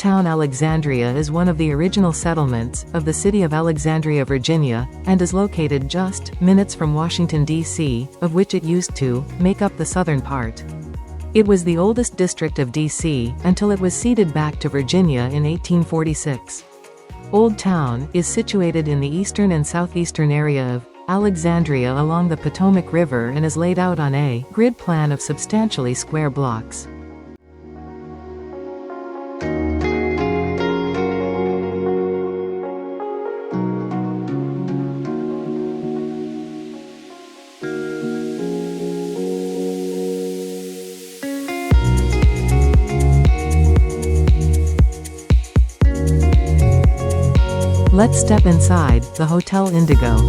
Town Alexandria is one of the original settlements of the city of Alexandria, Virginia, and is located just minutes from Washington, D.C., of which it used to make up the southern part. It was the oldest district of D.C. until it was ceded back to Virginia in 1846. Old Town is situated in the eastern and southeastern area of Alexandria along the Potomac River and is laid out on a grid plan of substantially square blocks. Let's step inside the Hotel Indigo.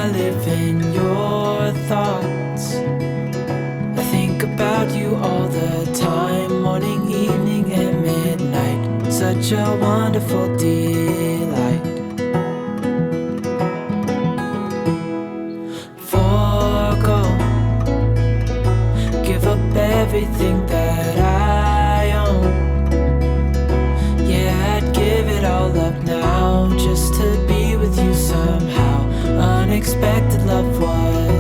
I live in your thoughts. I think about you all the time, morning, evening, and midnight. Such a wonderful delight. Forgo, give up everything that I own. Yeah, I'd give it all up now just to unexpected love was.